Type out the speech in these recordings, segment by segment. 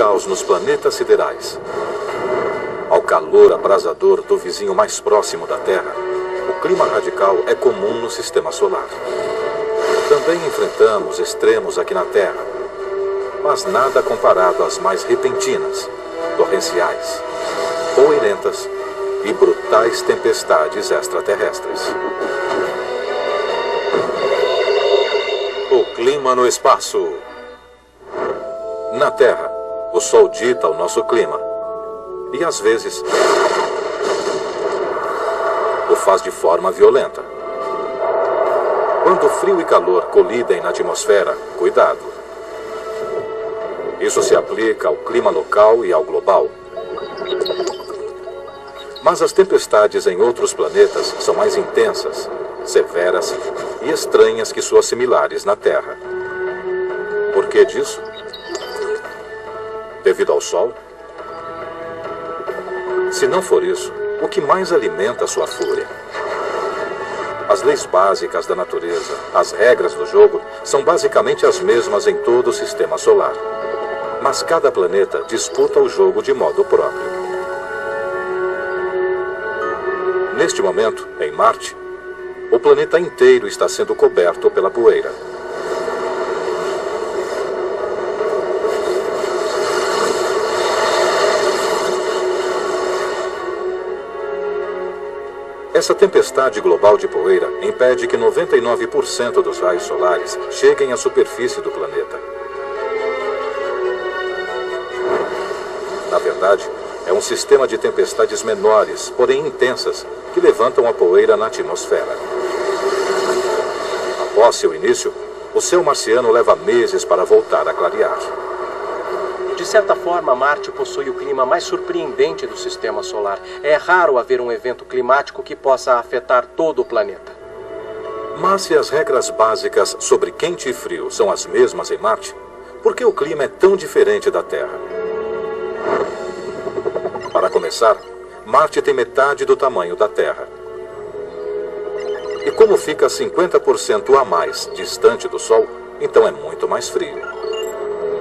caos nos planetas siderais, ao calor abrasador do vizinho mais próximo da Terra, o clima radical é comum no sistema solar. Também enfrentamos extremos aqui na Terra, mas nada comparado às mais repentinas, torrenciais, poeirentas e brutais tempestades extraterrestres. O clima no espaço. Na Terra, o Sol dita o nosso clima. E às vezes o faz de forma violenta. Quando frio e calor colidem na atmosfera, cuidado. Isso se aplica ao clima local e ao global. Mas as tempestades em outros planetas são mais intensas, severas e estranhas que suas similares na Terra. Por que disso? Devido ao Sol? Se não for isso, o que mais alimenta sua fúria? As leis básicas da natureza, as regras do jogo, são basicamente as mesmas em todo o sistema solar. Mas cada planeta disputa o jogo de modo próprio. Neste momento, em Marte, o planeta inteiro está sendo coberto pela poeira. Essa tempestade global de poeira impede que 99% dos raios solares cheguem à superfície do planeta. Na verdade, é um sistema de tempestades menores, porém intensas, que levantam a poeira na atmosfera. Após seu início, o céu marciano leva meses para voltar a clarear. De certa forma, Marte possui o clima mais surpreendente do sistema solar. É raro haver um evento climático que possa afetar todo o planeta. Mas se as regras básicas sobre quente e frio são as mesmas em Marte, por que o clima é tão diferente da Terra? Para começar, Marte tem metade do tamanho da Terra. E como fica 50% a mais distante do Sol, então é muito mais frio.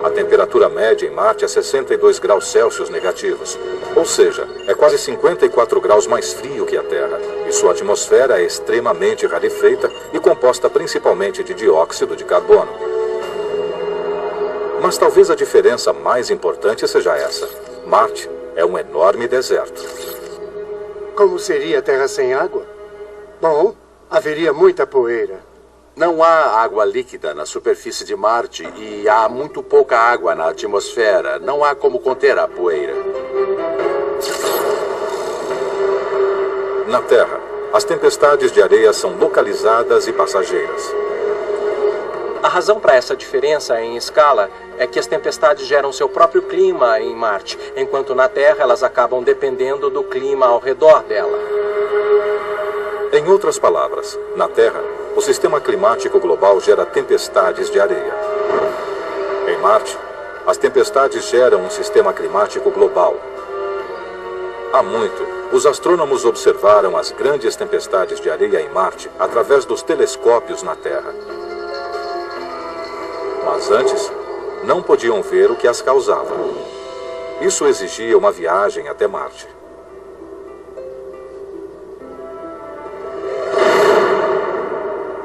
A temperatura média em Marte é 62 graus Celsius negativos, ou seja, é quase 54 graus mais frio que a Terra, e sua atmosfera é extremamente rarefeita e composta principalmente de dióxido de carbono. Mas talvez a diferença mais importante seja essa. Marte é um enorme deserto. Como seria a Terra sem água? Bom, haveria muita poeira. Não há água líquida na superfície de Marte e há muito pouca água na atmosfera. Não há como conter a poeira. Na Terra, as tempestades de areia são localizadas e passageiras. A razão para essa diferença em escala é que as tempestades geram seu próprio clima em Marte, enquanto na Terra elas acabam dependendo do clima ao redor dela. Em outras palavras, na Terra, o sistema climático global gera tempestades de areia. Em Marte, as tempestades geram um sistema climático global. Há muito, os astrônomos observaram as grandes tempestades de areia em Marte através dos telescópios na Terra. Mas antes, não podiam ver o que as causava. Isso exigia uma viagem até Marte.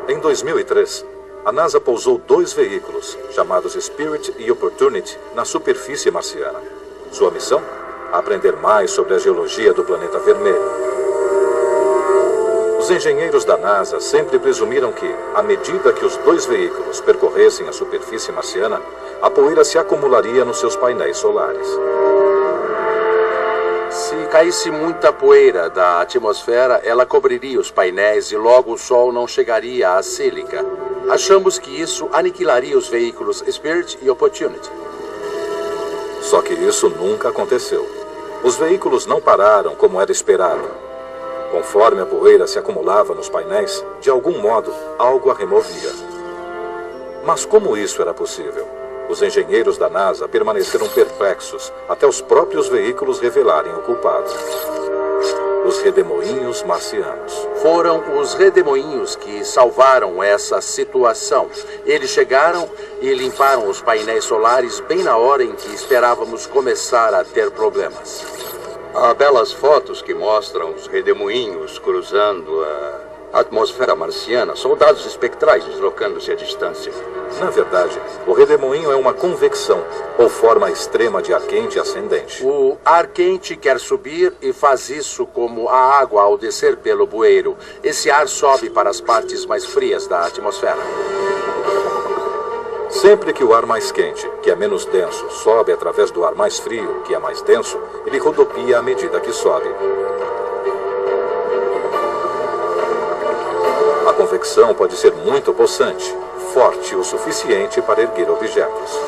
Em 2003, a NASA pousou 2 veículos, chamados Spirit e Opportunity, na superfície marciana. Sua missão? Aprender mais sobre a geologia do planeta vermelho. Os engenheiros da NASA sempre presumiram que, à medida que os 2 veículos percorressem a superfície marciana, a poeira se acumularia nos seus painéis solares. Se caísse muita poeira da atmosfera, ela cobriria os painéis e logo o Sol não chegaria à sílica. Achamos que isso aniquilaria os veículos Spirit e Opportunity. Só que isso nunca aconteceu. Os veículos não pararam como era esperado. Conforme a poeira se acumulava nos painéis, de algum modo, algo a removia. Mas como isso era possível? Os engenheiros da NASA permaneceram perplexos até os próprios veículos revelarem o culpado. os redemoinhos marcianos. Foram os redemoinhos que salvaram essa situação. Eles chegaram e limparam os painéis solares bem na hora em que esperávamos começar a ter problemas. Há belas fotos que mostram os redemoinhos cruzando a atmosfera marciana, soldados espectrais deslocando-se à distância. Na verdade, o redemoinho é uma convecção, ou forma extrema de ar quente ascendente. O ar quente quer subir e faz isso como a água ao descer pelo bueiro. Esse ar sobe para as partes mais frias da atmosfera. Sempre que o ar mais quente, que é menos denso, sobe através do ar mais frio, que é mais denso, ele rodopia à medida que sobe. A convecção pode ser muito possante, forte o suficiente para erguer objetos.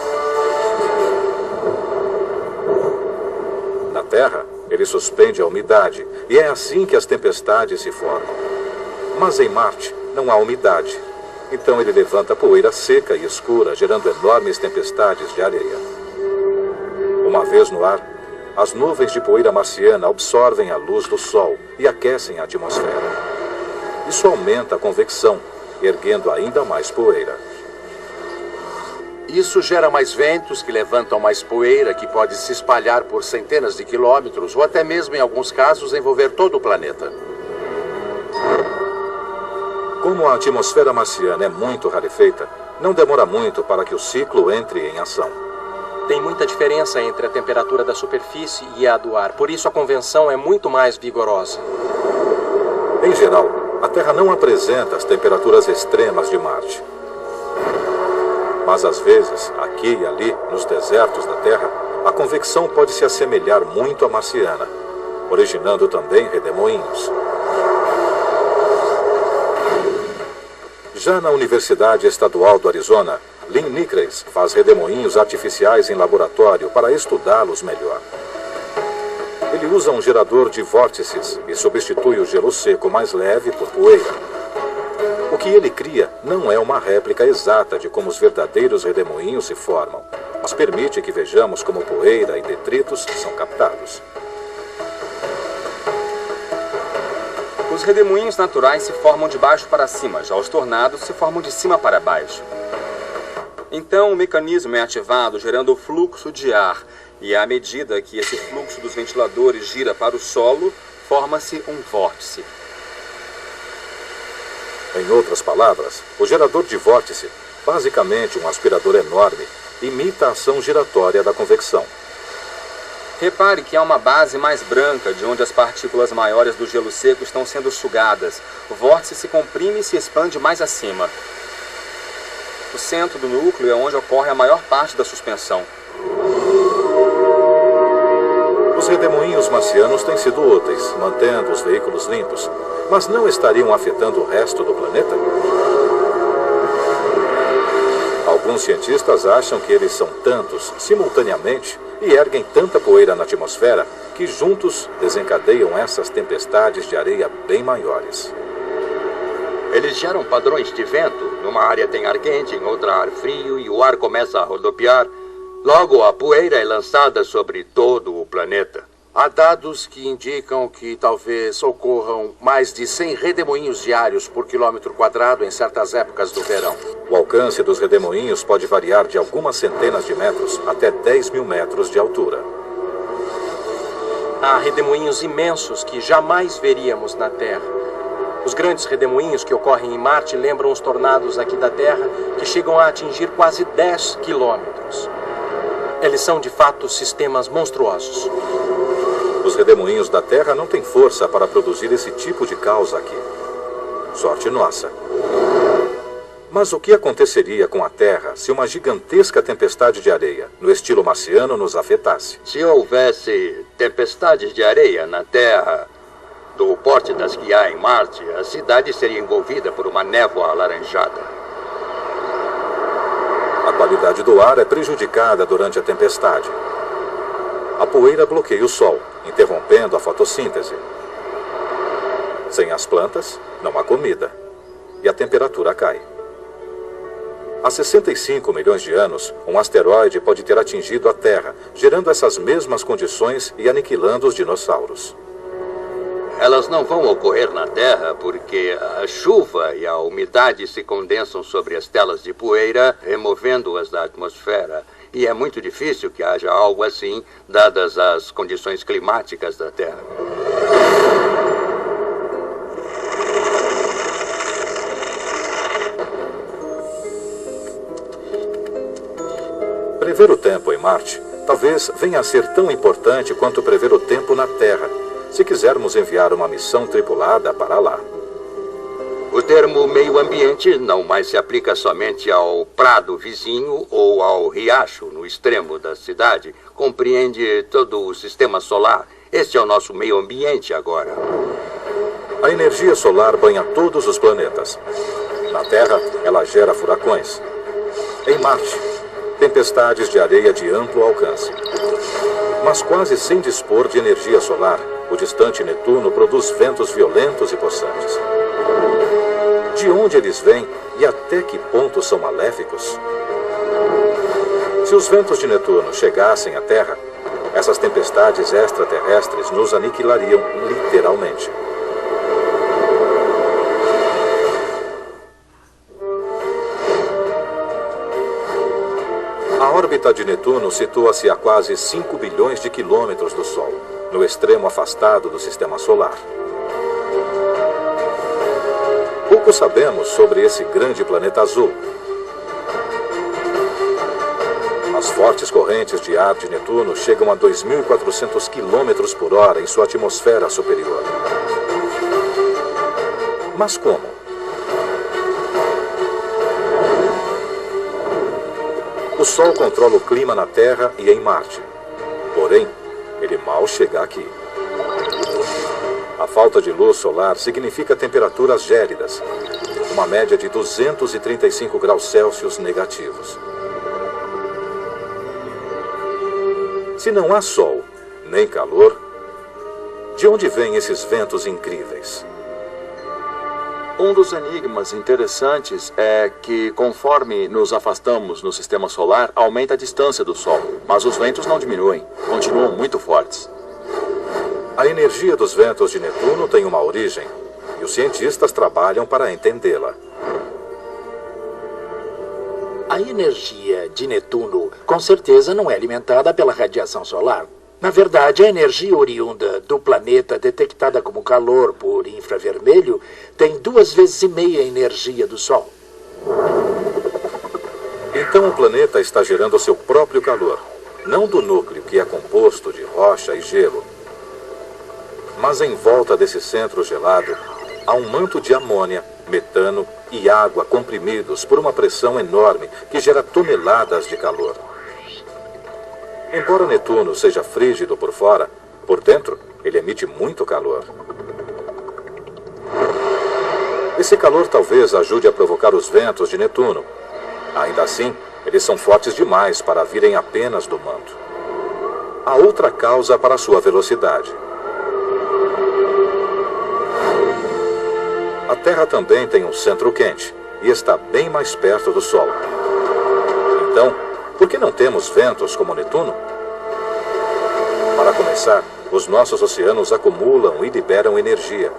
Na Terra, ele suspende a umidade, e é assim que as tempestades se formam. Mas em Marte não há umidade, então ele levanta poeira seca e escura, gerando enormes tempestades de areia. Uma vez no ar, as nuvens de poeira marciana absorvem a luz do Sol e aquecem a atmosfera. Isso aumenta a convecção, erguendo ainda mais poeira. Isso gera mais ventos que levantam mais poeira, que pode se espalhar por centenas de quilômetros ou até mesmo, em alguns casos, envolver todo o planeta. Como a atmosfera marciana é muito rarefeita, não demora muito para que o ciclo entre em ação. Tem muita diferença entre a temperatura da superfície e a do ar, por isso a convecção é muito mais vigorosa. Em geral, a Terra não apresenta as temperaturas extremas de Marte. Mas às vezes, aqui e ali, nos desertos da Terra, a convecção pode se assemelhar muito à marciana, originando também redemoinhos. Já na Universidade Estadual do Arizona, Lynn Nicraes faz redemoinhos artificiais em laboratório para estudá-los melhor. Ele usa um gerador de vórtices e substitui o gelo seco mais leve por poeira. O que ele cria não é uma réplica exata de como os verdadeiros redemoinhos se formam, mas permite que vejamos como poeira e detritos são captados. Os redemoinhos naturais se formam de baixo para cima, já os tornados se formam de cima para baixo. Então o mecanismo é ativado gerando o fluxo de ar, e à medida que esse fluxo dos ventiladores gira para o solo, forma-se um vórtice. Em outras palavras, o gerador de vórtice, basicamente um aspirador enorme, imita a ação giratória da convecção. Repare que há uma base mais branca de onde as partículas maiores do gelo seco estão sendo sugadas. O vórtice se comprime e se expande mais acima. O centro do núcleo é onde ocorre a maior parte da suspensão. Os redemoinhos marcianos têm sido úteis, mantendo os veículos limpos, mas não estariam afetando o resto do planeta? Alguns cientistas acham que eles são tantos simultaneamente e erguem tanta poeira na atmosfera que juntos desencadeiam essas tempestades de areia bem maiores. Eles geram padrões de vento. Numa área tem ar quente, em outra ar frio, e o ar começa a rodopiar. Logo, a poeira é lançada sobre todo o planeta. Há dados que indicam que talvez ocorram mais de 100 redemoinhos diários por quilômetro quadrado em certas épocas do verão. O alcance dos redemoinhos pode variar de algumas centenas de metros até 10 mil metros de altura. Há redemoinhos imensos que jamais veríamos na Terra. Os grandes redemoinhos que ocorrem em Marte lembram os tornados aqui da Terra, que chegam a atingir quase 10 quilômetros. Eles são, de fato, sistemas monstruosos. Os redemoinhos da Terra não têm força para produzir esse tipo de caos aqui. Sorte nossa. Mas o que aconteceria com a Terra se uma gigantesca tempestade de areia, no estilo marciano, nos afetasse? Se houvesse tempestades de areia na Terra, do porte das que há em Marte, a cidade seria envolvida por uma névoa alaranjada. A qualidade do ar é prejudicada durante a tempestade. A poeira bloqueia o sol, interrompendo a fotossíntese. Sem as plantas, não há comida. E a temperatura cai. Há 65 milhões de anos, um asteroide pode ter atingido a Terra, gerando essas mesmas condições e aniquilando os dinossauros. Elas não vão ocorrer na Terra porque a chuva e a umidade se condensam sobre as telas de poeira, removendo-as da atmosfera. E é muito difícil que haja algo assim, dadas as condições climáticas da Terra. Prever o tempo em Marte talvez venha a ser tão importante quanto prever o tempo na Terra, se quisermos enviar uma missão tripulada para lá. O termo meio ambiente não mais se aplica somente ao prado vizinho ou ao riacho no extremo da cidade. Compreende todo o sistema solar. Este é o nosso meio ambiente agora. A energia solar banha todos os planetas. Na Terra, ela gera furacões. Em Marte, tempestades de areia de amplo alcance. Mas quase sem dispor de energia solar, o distante Netuno produz ventos violentos e possantes. De onde eles vêm e até que ponto são maléficos? Se os ventos de Netuno chegassem à Terra, essas tempestades extraterrestres nos aniquilariam literalmente. A órbita de Netuno situa-se a quase 5 bilhões de quilômetros do Sol, no extremo afastado do Sistema Solar. Pouco sabemos sobre esse grande planeta azul. As fortes correntes de ar de Netuno chegam a 2.400 km por hora em sua atmosfera superior. Mas como? O Sol controla o clima na Terra e em Marte. Porém, ele mal chega aqui. A falta de luz solar significa temperaturas gélidas, uma média de 235 graus Celsius negativos. Se não há sol, nem calor, de onde vêm esses ventos incríveis? Um dos enigmas interessantes é que, conforme nos afastamos no sistema solar, aumenta a distância do Sol, mas os ventos não diminuem, continuam muito fortes. A energia dos ventos de Netuno tem uma origem, e os cientistas trabalham para entendê-la. A energia de Netuno, com certeza, não é alimentada pela radiação solar. Na verdade, a energia oriunda do planeta, detectada como calor por infravermelho, tem 2,5 vezes a energia do Sol. Então o planeta está gerando seu próprio calor, não do núcleo que é composto de rocha e gelo. Mas em volta desse centro gelado, há um manto de amônia, metano e água comprimidos por uma pressão enorme que gera toneladas de calor. Embora Netuno seja frígido por fora, por dentro ele emite muito calor. Esse calor talvez ajude a provocar os ventos de Netuno. Ainda assim, eles são fortes demais para virem apenas do manto. Há outra causa para sua velocidade. A Terra também tem um centro quente e está bem mais perto do Sol. Então, por que não temos ventos como Netuno? Para começar, os nossos oceanos acumulam e liberam energia,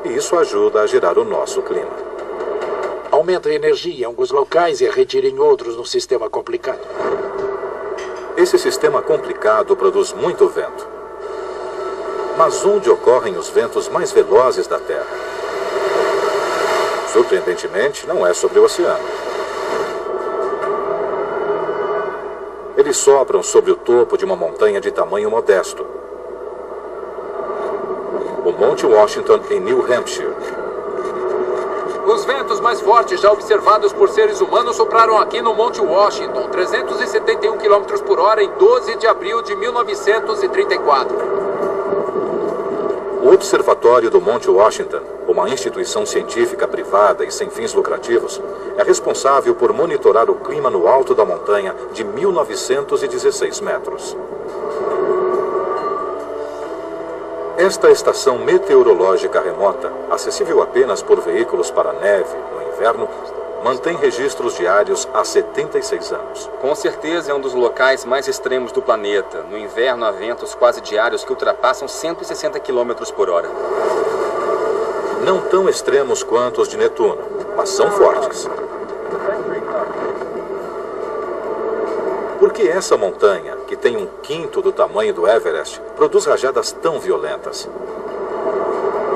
e isso ajuda a gerar o nosso clima. Aumenta a energia em alguns locais e a retira em outros no sistema complicado. Esse sistema complicado produz muito vento. Mas onde ocorrem os ventos mais velozes da Terra? Surpreendentemente, não é sobre o oceano. Eles sopram sobre o topo de uma montanha de tamanho modesto. O Monte Washington, em New Hampshire. Os ventos mais fortes já observados por seres humanos sopraram aqui no Monte Washington, 371 km por hora em 12 de abril de 1934. O Observatório do Monte Washington, uma instituição científica privada e sem fins lucrativos, é responsável por monitorar o clima no alto da montanha de 1916 metros. Esta estação meteorológica remota, acessível apenas por veículos para neve no inverno, mantém registros diários há 76 anos. Com certeza é um dos locais mais extremos do planeta. No inverno há ventos quase diários que ultrapassam 160 km por hora. Não tão extremos quanto os de Netuno, mas são fortes. Por que essa montanha, que tem 1/5 do tamanho do Everest, produz rajadas tão violentas?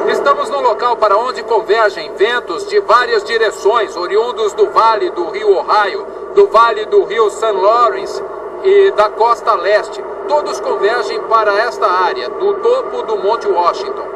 Estamos no local para onde convergem ventos de várias direções, oriundos do vale do rio Ohio, do vale do rio St. Lawrence e da costa leste. Todos convergem para esta área, do topo do Monte Washington.